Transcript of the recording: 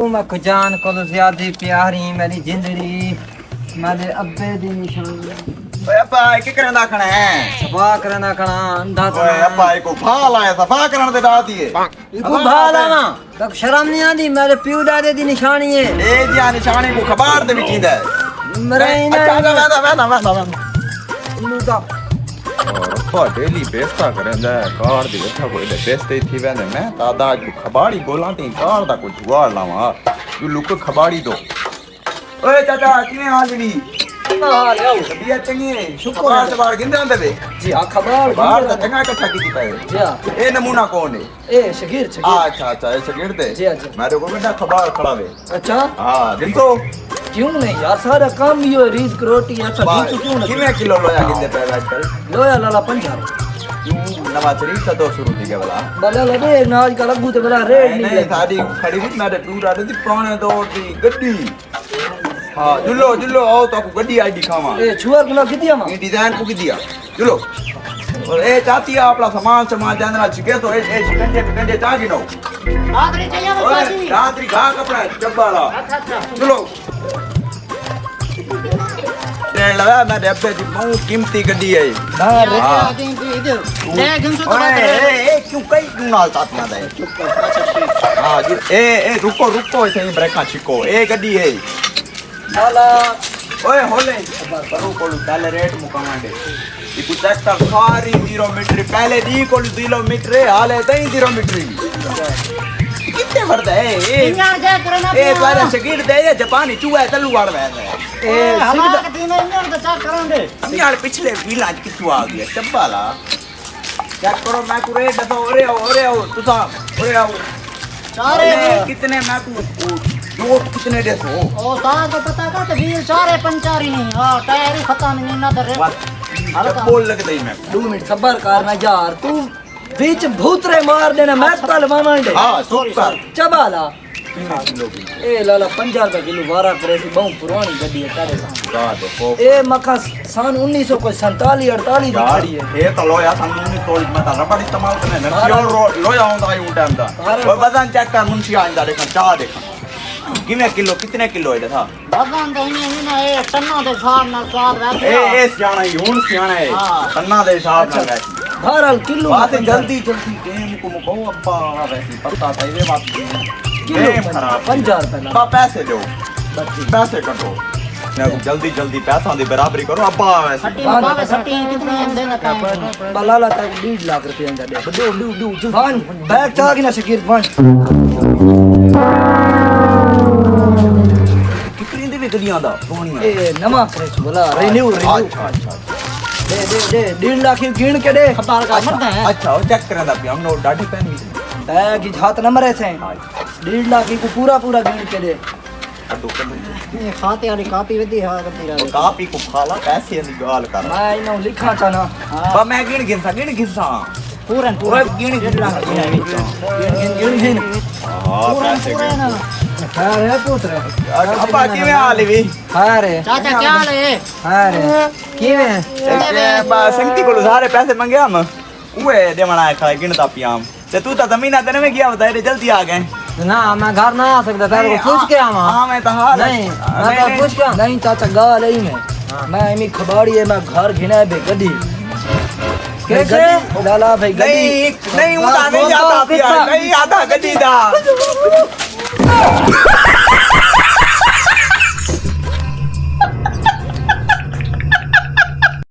मैं जान को ज्यादा प्यारी मेरी जिंदड़ी मेरे अब्बे दी निशानी ओए अब्बा की करना खना है सफा करना खना अंधा ओए अब्बा को भाल आया सफा करन दे डाल दिए इको भाल आना तक शर्म नहीं आती मेरे प्यू दादे दी निशानी है ए जी निशानी को खबर दे विचींदा मेरे अच्छा वे इन्नू दा और अब्बा डेली बेस्ता करंदा है कार दी अच्छा कोई ले बेस्ते थी वेंदे मैं दादा को खबाड़ी बोला ती कार दा को जुगाड़ लावा तू लुक खबाड़ी दो ओए चाचा किने हाल नी हाल आओ बिया चंगी है शुक्र है बार गिंदे होंदे वे जी आ खबर बाहर दा चंगा इकट्ठा कीती पाए जी ए नमूना कौन है ए शगीर अच्छा ए शगीर दे जी जी मेरे को बेटा खबर खड़ा वे अच्छा हां गिनतो क्यों नहीं यार सारा काम ही हो रीज रोटी ऐसा भी क्यों नहीं किमे किलो लोया गिंदे पे आजकल लोया लाला 50 नवा शरीफ सा 200 रुपए के वाला बला लगे नाज का लगू ते बड़ा रेट नहीं साडी खड़ी हुई मेरे पूरा दी पुराने दौर दी गड्डी हां जुल्लो आओ तो को गड्डी आई दिखावा ए छुआ गुला किदिया मा ये डिजाइन को दिया जुल्लो और ए चाती अपना सामान जानना छिके तो ए कंडे चागी नो रात्रि चाहिए बस रात्रि घा कपड़ा चब्बाला अच्छा जुल्लो ते लगा मैं डब्बे दी बहुत कीमती गड्डी है हां रे ले गुंसो तो ए क्यों क्यों नाल साथ ना दे हां ए रुको सही ब्रेका छिको ए गड्डी है लाला ओए होले बरू को पहले रेट मुकामांडे इकु चेक कर सारी 0 मीटर पहले दी को 0 मीटर हाले तई 0 मीटर कितने भरदा है यार जा करना ए बारे शकीर दे जापानी चूहा तलू वाड़ वे ए हमारा के टीम इंजन तो चेक करेंगे यार पिछले विला कितु आ गया चब्बाला चेक करो मैं को रेट दो ओरे आओ तुसा ओरे आओ सारे कितने मैं को नोट कितने दे सो ओ सारा को पता का तो व्हील सारे पंचर ही नहीं हां टायर ही खत्म नहीं ना दे बोल लग दई मैं 2 मिनट सबर कर ना यार तू बीच भूतरे मार देना मैं कल मामांडे हां सुपर चबाला किलो की ए लाला 50 रुपए किलो वारा करे सी बहुत पुरानी गड्डी है तारे गा देखो ए मका सन 1900 को 47 48 दी गाड़ी है ये तो लोया संग नहीं तोड़ मत रबड़ इस्तेमाल करने नचियोल लोया होंदा है उन टाइम दा वो बदन चेक कर मुंशी आंदा देखा चाह देखा किमे किलो कितने किलो है था भगवान तो नहीं ना ए टन्ना दे हिसाब ना स्वाद वैसे ए सियाना यून सियाना है टन्ना दे हिसाब ना वैसे बहरहाल किलो बात जल्दी गेम को मुको अब्बा वैसे पता था ये बात गेम खराब 50 रुपए अब्बा पैसे दो पैसे कटो जल्दी पैसा दी बराबरी करो अब्बा वैसे सट्टी कितने देना बलाला तक 1.5 लाख रुपए अंदर दे दो वन बैग चागी ना शकीर वन कितनी दी गड्डियां दा सोनी ए नमा करे बोला रिन्यू अच्छा दे 1.5 लाख गिन के दे खबर का मरदा है अच्छा वो चेक करना भी हम नोट डाटी पेन भी बैग की हाथ नंबर ऐसे 1.5 लाख को पूरा गिन के दे ये खाते वाली कॉपी वदी हां तेरा कापी को खाला पैसे दी गाल कर मैं इनो लिखा चाहना बा मैं गिन गिनसा पूरा गिन हां पैसे ना अरे पुत्र अब्बा किवे हाल भी अरे चाचा क्या हाल है अरे किवे बा संगती को सारे पैसे मांगे हम ओए देवना खा गिनता पियाम ते तू तो जमीना देने में गया बता जल्दी आ गए ना मैं घर ना आ सकता तेरे को पूछ के आवा हां मैं तो हाल नहीं मैं तो पूछ के नहीं चाचा गाल है मैं इमी खबाड़ी है मैं घर घिना बे गड्डी कैसे लाला भाई गड्डी नहीं उड़ा नहीं जाता नहीं आता गड्डी दा